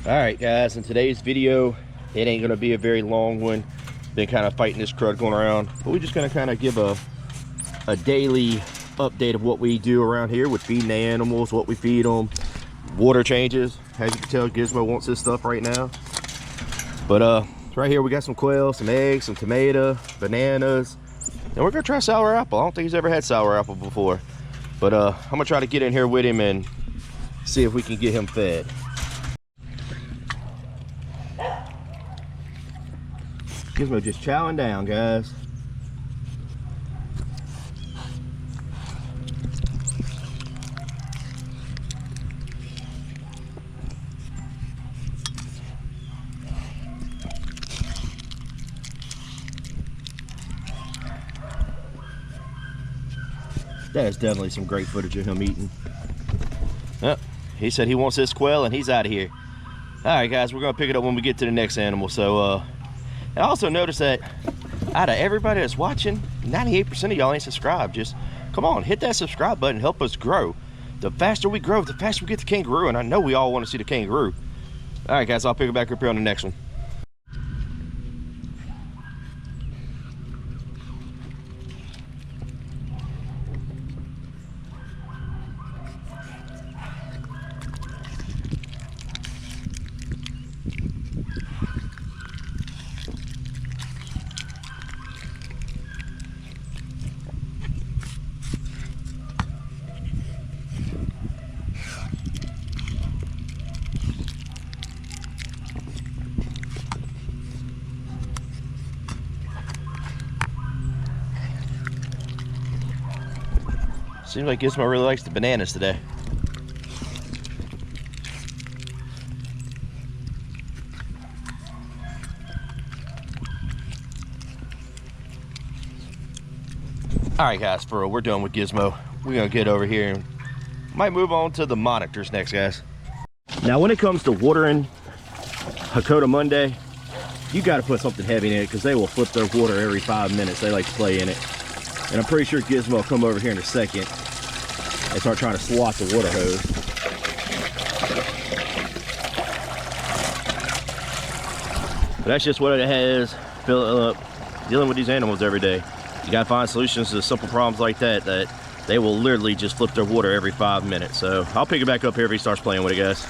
All right, guys, in today's video, it ain't gonna be a very long one. Been kind of fighting this crud going around, but we're just gonna kind of give a daily update of what we do around here with feeding the animals, what we feed them, water changes. As you can tell, Gizmo wants this stuff right now. But right here we got some quail, some eggs, some tomato, bananas, and we're gonna try sour apple. I don't think he's ever had sour apple before, but I'm gonna try to get in here with him and see if we can get him fed. Gizmo just chowing down, guys. That is definitely some great footage of him eating. Yep, he said he wants this quail and he's out of here. All right, guys, we're gonna pick it up when we get to the next animal. So I also noticed that out of everybody that's watching, 98% of y'all ain't subscribed. Just come on, hit that subscribe button, help us grow. The faster we grow, the faster we get the kangaroo, and I know we all want to see the kangaroo. All right, guys, I'll pick it back up here on the next one. Seems like Gizmo really likes the bananas today. All right, guys, for real, we're done with Gizmo. We're gonna get over here and might move on to the monitors next, guys. Now, when it comes to watering coatimundi, you got to put something heavy in it because they will flip their water every 5 minutes. They like to play in it. And I'm pretty sure Gizmo will come over here in a second and start trying to swat the water hose. But that's just what it has. Fill it up. Dealing with these animals every day. You gotta find solutions to simple problems like that they will literally just flip their water every 5 minutes. So I'll pick it back up here if he starts playing with it, guys.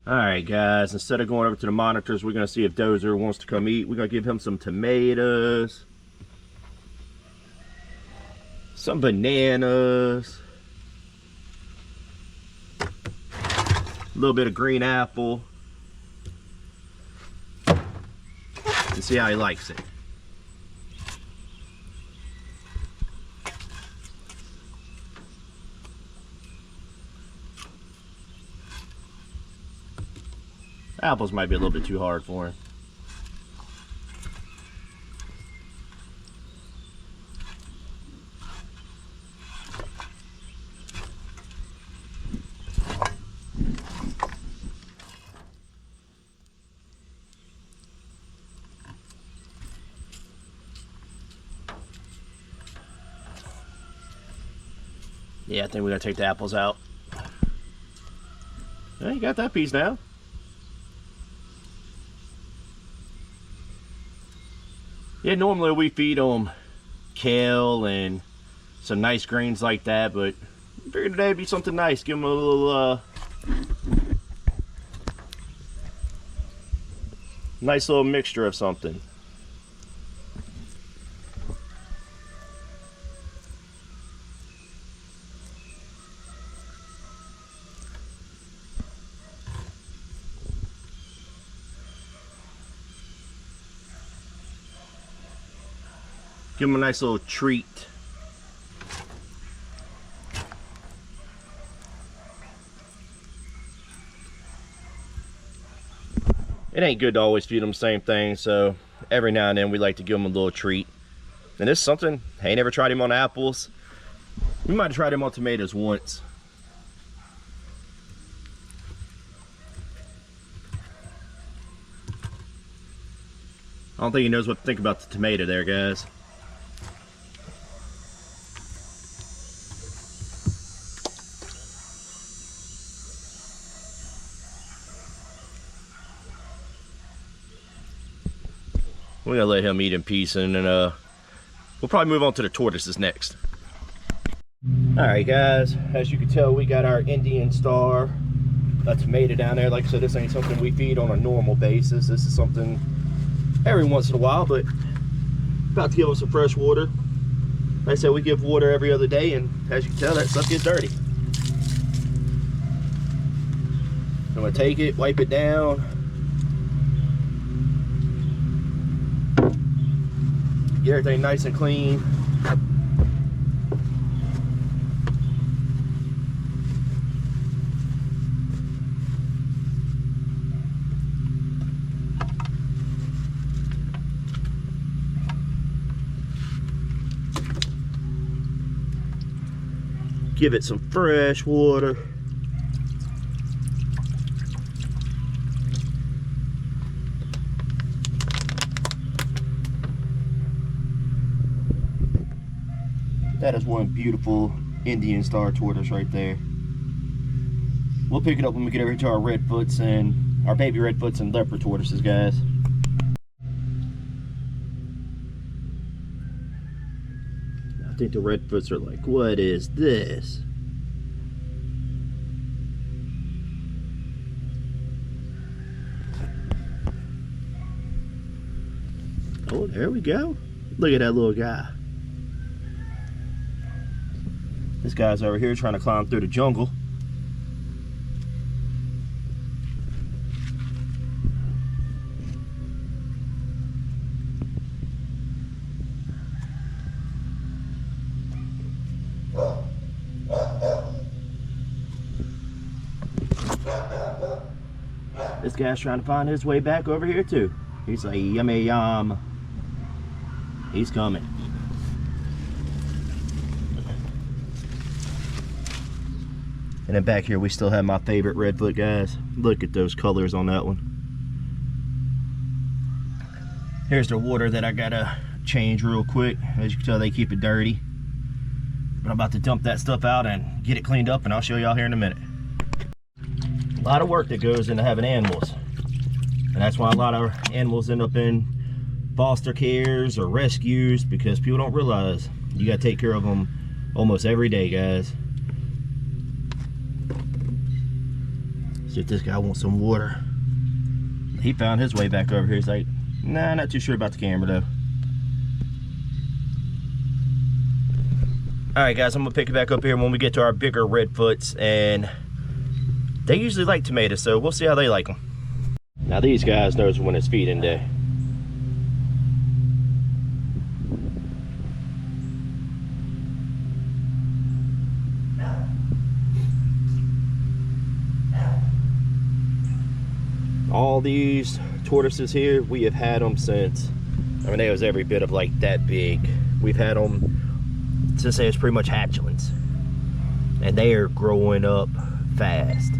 All right, guys, instead of going over to the monitors, we're gonna see if Dozer wants to come eat. We're gonna give him some tomatoes, some bananas, a little bit of green apple, and see how he likes it. Apples might be a little bit too hard for him. Yeah, I think we gotta take the apples out. Yeah, you got that piece now. Yeah, normally we feed them kale and some nice greens like that, but I figured today would be something nice. Give them a little, nice little mixture of something. Give them a nice little treat. It ain't good to always feed them the same thing, so every now and then we like to give them a little treat. And this is something, I ain't never tried him on apples. We might have tried him on tomatoes once. I don't think he knows what to think about the tomato there, guys. We're gonna let him eat in peace, and then we'll probably move on to the tortoises next. All right, guys, as you can tell, we got our Indian star, a tomato down there. Like I said, this ain't something we feed on a normal basis. This is something every once in a while, but about to give them some fresh water. Like I said, we give water every other day, and as you can tell, that stuff gets dirty. I'm gonna take it, wipe it down. Get everything nice and clean. Give it some fresh water. That is one beautiful Indian star tortoise right there. We'll pick it up when we get over to our redfoots and our baby redfoots and leopard tortoises, guys. I think the redfoots are like, what is this? Oh, there we go. Look at that little guy. This guy's over here trying to climb through the jungle. This guy's trying to find his way back over here too. He's like, yummy yum. He's coming. And then back here we still have my favorite redfoot, guys. Look at those colors on that one. Here's the water that I gotta change real quick. As you can tell, they keep it dirty. But I'm about to dump that stuff out and get it cleaned up, and I'll show y'all here in a minute. A lot of work that goes into having animals. And that's why a lot of animals end up in foster cares or rescues, because people don't realize you gotta take care of them almost every day, guys. See if this guy wants some water. He found his way back over here. He's like, nah, not too sure about the camera though. All right, guys, I'm gonna pick it back up here when we get to our bigger redfoots, and they usually like tomatoes, so we'll see how they like them. Now these guys knows when it's feeding day. All these tortoises here, we have had them since, I mean, they was every bit of like that big. We've had them since they was pretty much hatchlings. And they are growing up fast.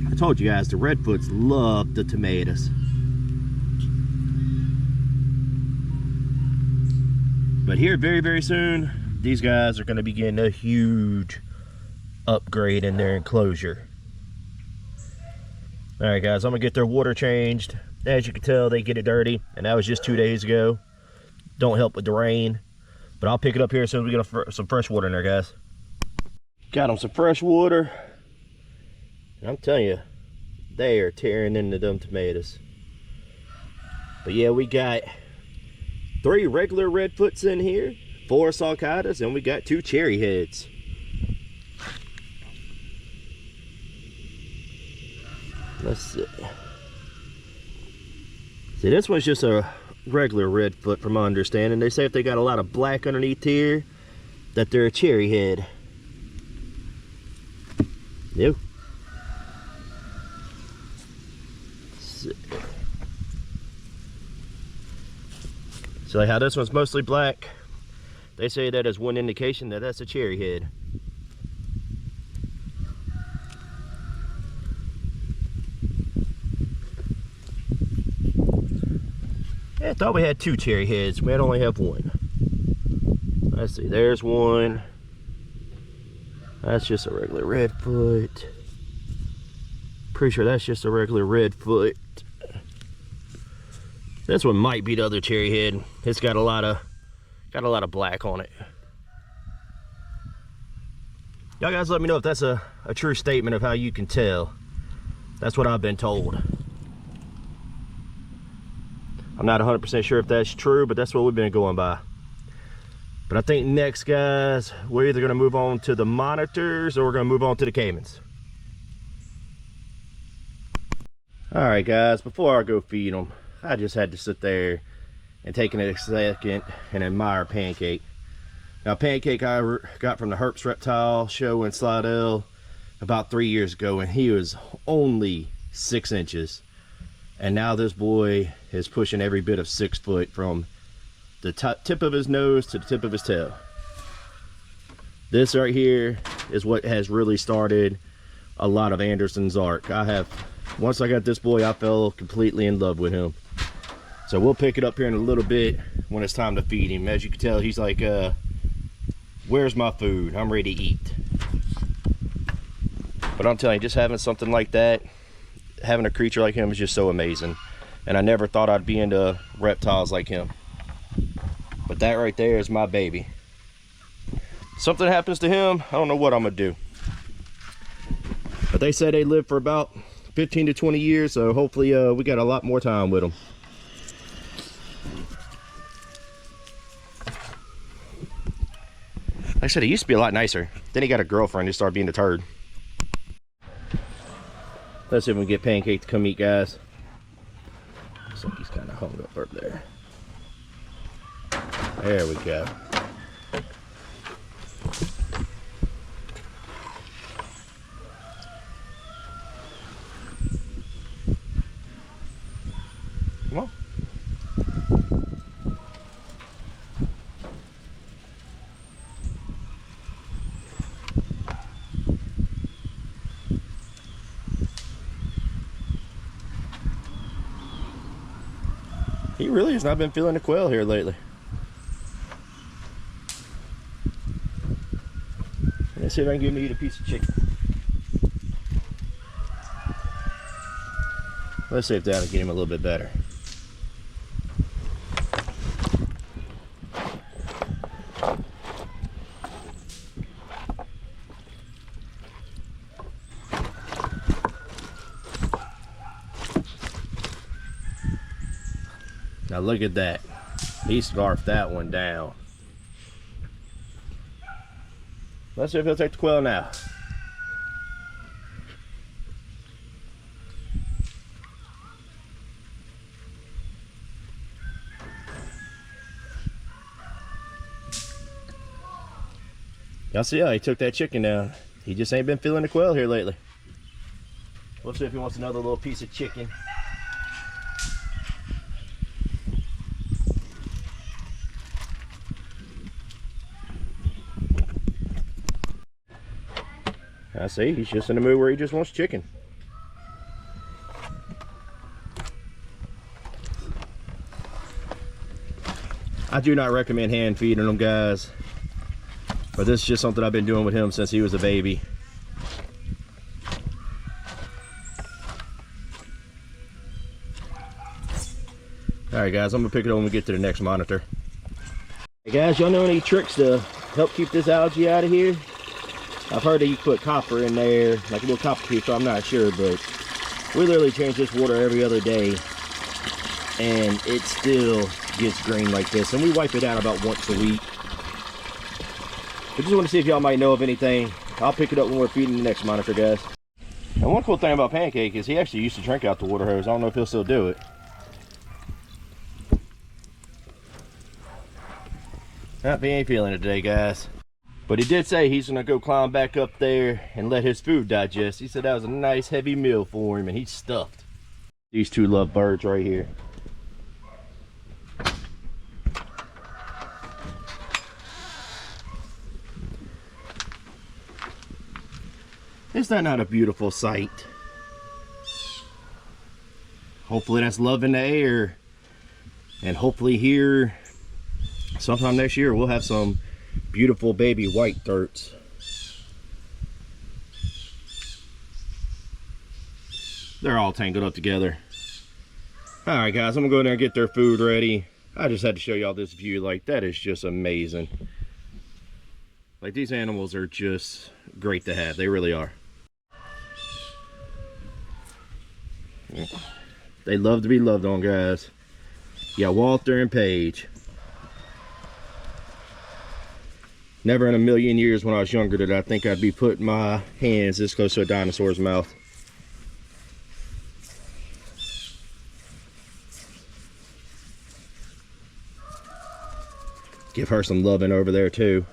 I told you guys, the redfoots love the tomatoes. But here very, very soon, these guys are going to be getting a huge upgrade in their enclosure. All right, guys, I'm going to get their water changed. As you can tell, they get it dirty, and that was just 2 days ago. Don't help with the rain, but I'll pick it up here as soon as we get some fresh water in there, guys. Got them some fresh water. And I'm telling you, they are tearing into them tomatoes. But yeah, we got 3 regular redfoots in here, 4 sulcatas, and we got 2 cherry heads. Let's see. See, this one's just a regular redfoot from my understanding. They say if they got a lot of black underneath here, that they're a cherry head. Yep. So like how this one's mostly black, they say that is one indication that that's a cherry head. Yeah, I thought we had 2 cherry heads. We only have 1. Let's see, there's one. That's just a regular redfoot. Pretty sure that's just a regular redfoot. This one might be the other cherry head. It's got a lot of black on it. Y'all guys let me know if that's a true statement of how you can tell. That's what I've been told. I'm not 100% sure if that's true, but that's what we've been going by. But I think next, guys, we're either gonna move on to the monitors or we're gonna move on to the caimans. All right, guys, before I go feed them, I just had to sit there and take a second and admire Pancake. Now, Pancake I got from the Herps Reptile show in Slidell about 3 years ago, and he was only 6 inches. And now this boy is pushing every bit of 6 foot from the tip of his nose to the tip of his tail. This right here is what has really started a lot of Anderson's arc. Once I got this boy, I fell completely in love with him. So we'll pick it up here in a little bit when it's time to feed him. As you can tell, he's like, where's my food? I'm ready to eat. But I'm telling you, just having something like that, having a creature like him is just so amazing. And I never thought I'd be into reptiles like him. But that right there is my baby. Something happens to him, I don't know what I'm gonna do. But they say they live for about 15 to 20 years, so hopefully we got a lot more time with them. Like I said, he used to be a lot nicer. Then he got a girlfriend and started being a turd. Let's see if we can get Pancake to come eat, guys. Looks like he's kind of hung up there. There we go. Come on. He really has not been feeling the quail here lately. Let's see if I can get him to eat a piece of chicken. Let's see if that'll get him a little bit better. Now look at that. He scarfed that one down. Let's see if he'll take the quail now. Y'all see how he took that chicken down. He just ain't been feeling the quail here lately. We'll see if he wants another little piece of chicken. I see, he's just in the mood where he just wants chicken. I do not recommend hand feeding them, guys, but this is just something I've been doing with him since he was a baby. Alright guys, I'm gonna pick it up when we get to the next monitor. Hey guys, y'all know any tricks to help keep this algae out of here? I've heard that you put copper in there, like a little copper piece, so I'm not sure, but we literally change this water every other day and it still gets green like this, and we wipe it out about once a week. I just want to see if y'all might know of anything. I'll pick it up when we're feeding the next monitor, guys. And one cool thing about Pancake is he actually used to drink out the water hose. I don't know if he'll still do it. Nope, he ain't feeling it today, guys. But he did say he's gonna go climb back up there and let his food digest. He said that was a nice heavy meal for him and he's stuffed. These two love birds right here. Is that not a beautiful sight? Hopefully that's love in the air. And hopefully here, sometime next year, we'll have some beautiful baby white throats. They're all tangled up together. All right, guys, I'm gonna go in there and get their food ready. I just had to show y'all this view. Like, that is just amazing. Like, these animals are just great to have. They really are. They love to be loved on, guys. Yeah, Walter and Paige. Never in a million years when I was younger did I think I'd be putting my hands this close to a dinosaur's mouth. Give her some loving over there too.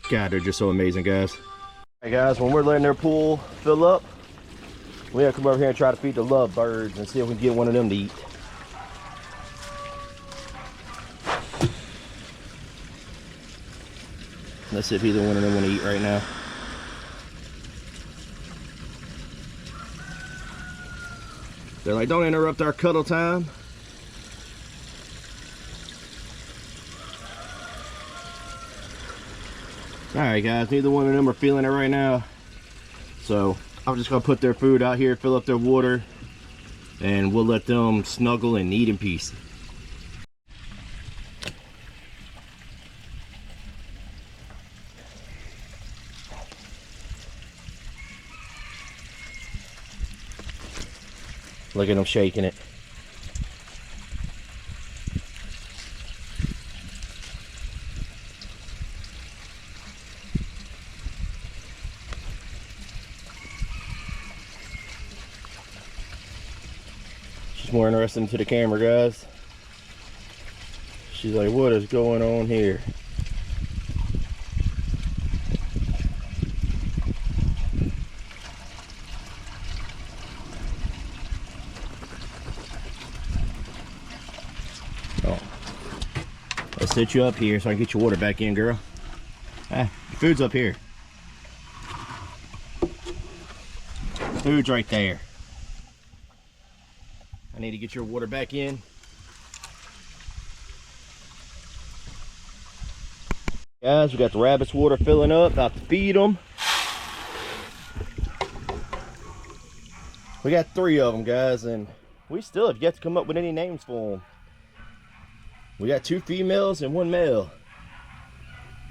God, they're just so amazing, guys. Hey guys, when we're letting their pool fill up, we gotta come over here and try to feed the love birds and see if we can get one of them to eat. Let's see if either one of them want to eat right now. They're like, don't interrupt our cuddle time. Alright guys, neither one of them are feeling it right now. So I'm just gonna put their food out here, fill up their water, and we'll let them snuggle and eat in peace. Look at them shaking it. She's more interested into the camera, guys. She's like, what is going on here? Oh, let's set you up here so I can get your water back in, girl. Ah, your food's up here. Food's right there. I need to get your water back in. Guys, we got the rabbits' water filling up, about to feed them. We got 3 of them, guys, and we still have yet to come up with any names for them. We got 2 females and 1 male.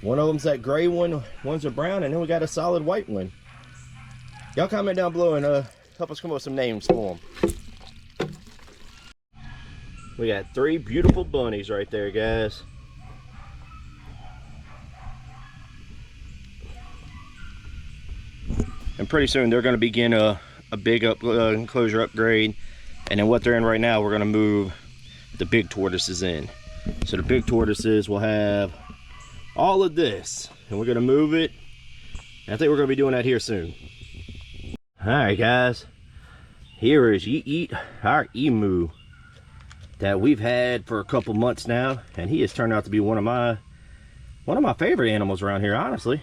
One of them's that gray one, one's a brown, and then we got a solid white one. Y'all comment down below and help us come up with some names for them. We got 3 beautiful bunnies right there, guys. And pretty soon they're going to begin a big enclosure upgrade. And then what they're in right now, we're going to move the big tortoises in. So the big tortoises will have all of this. And we're going to move it. And I think we're going to be doing that here soon. Alright guys. Here is our emu that we've had for a couple months now, and he has turned out to be one of my favorite animals around here, honestly.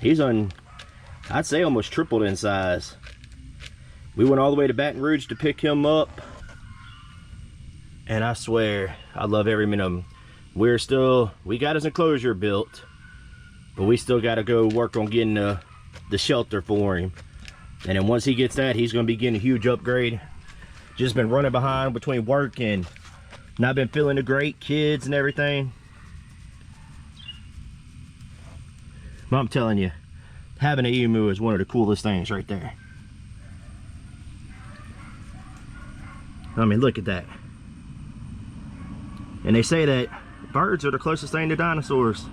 He's I'd say almost tripled in size. We went all the way to Baton Rouge to pick him up, and I swear I love every minute of him. We got his enclosure built, but we still got to go work on getting the shelter for him. And then once he gets that, he's going to be getting a huge upgrade. Just been running behind between work and not been feeling the great, kids and everything. But I'm telling you, having an emu is one of the coolest things right there. I mean, look at that. And they say that birds are the closest thing to dinosaurs.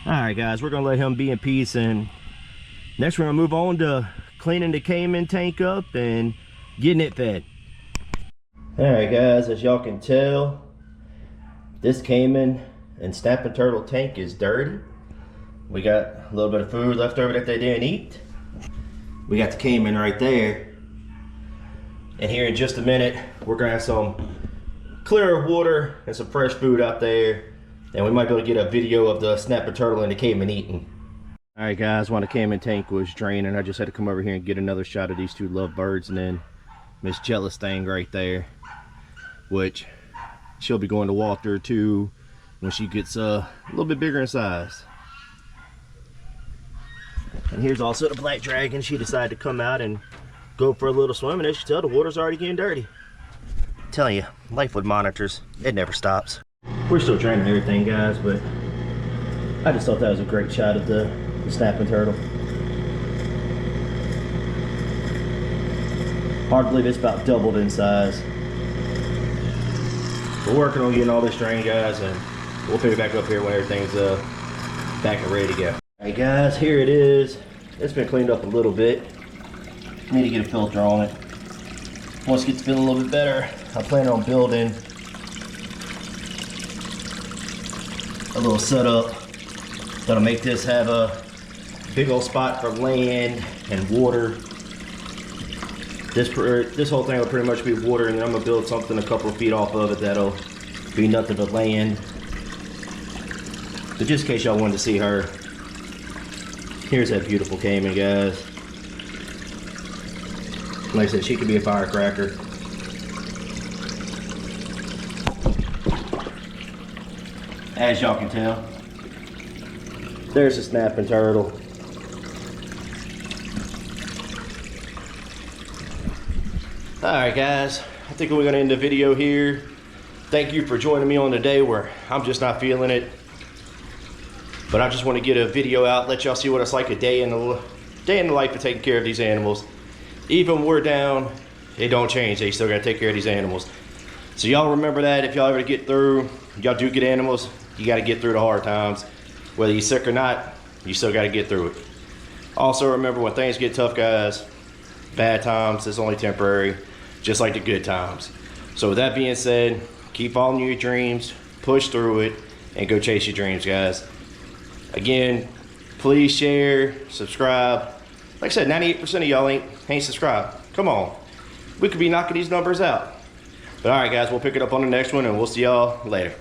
Alright guys, we're going to let him be in peace, and next we're going to move on to cleaning the caiman tank up and getting it fed. Alright guys, as y'all can tell, this caiman and snapping turtle tank is dirty. We got a little bit of food left over that they didn't eat. We got the caiman right there. And here in just a minute, we're going to have some clear water and some fresh food out there. And we might be able to get a video of the snapping turtle and the caiman eating. All right, guys, while the Cayman tank was draining, I just had to come over here and get another shot of these two lovebirds, and then Miss Jealous Thing right there, which she'll be going to water too when she gets a little bit bigger in size. And here's also the black dragon. She decided to come out and go for a little swim, and as you can tell, the water's already getting dirty. I'm telling you, life with monitors, it never stops. We're still training everything, guys, but I just thought that was a great shot of the snapping turtle. Hard to believe it's about doubled in size. We're working on getting all this drained, guys, and we'll pick it back up here when everything's back and ready to go. Alright guys, here it is. It's been cleaned up a little bit. Need to get a filter on it. Once it gets feeling a little bit better, I plan on building a little setup that'll make this have a big old spot for land and water. This whole thing will pretty much be water, and then I'm gonna build something a couple of feet off of it that'll be nothing but land. But just in case y'all wanted to see her, here's that beautiful Cayman, guys. Like I said, she could be a firecracker. As y'all can tell, there's a snapping turtle. Alright guys, I think we're going to end the video here. Thank you for joining me on the day where I'm just not feeling it. But I just want to get a video out, let y'all see what it's like a day in the life of taking care of these animals. Even when we're down, it don't change. They still got to take care of these animals. So y'all remember that if y'all ever get through, y'all do get animals, you got to get through the hard times. Whether you're sick or not, you still got to get through it. Also remember, when things get tough, guys, bad times is only temporary, just like the good times. So with that being said, keep following your dreams, push through it, and go chase your dreams, guys. Again, please share, subscribe. Like I said, 98% of y'all ain't subscribed. Come on, we could be knocking these numbers out. But all right guys, we'll pick it up on the next one, and we'll see y'all later.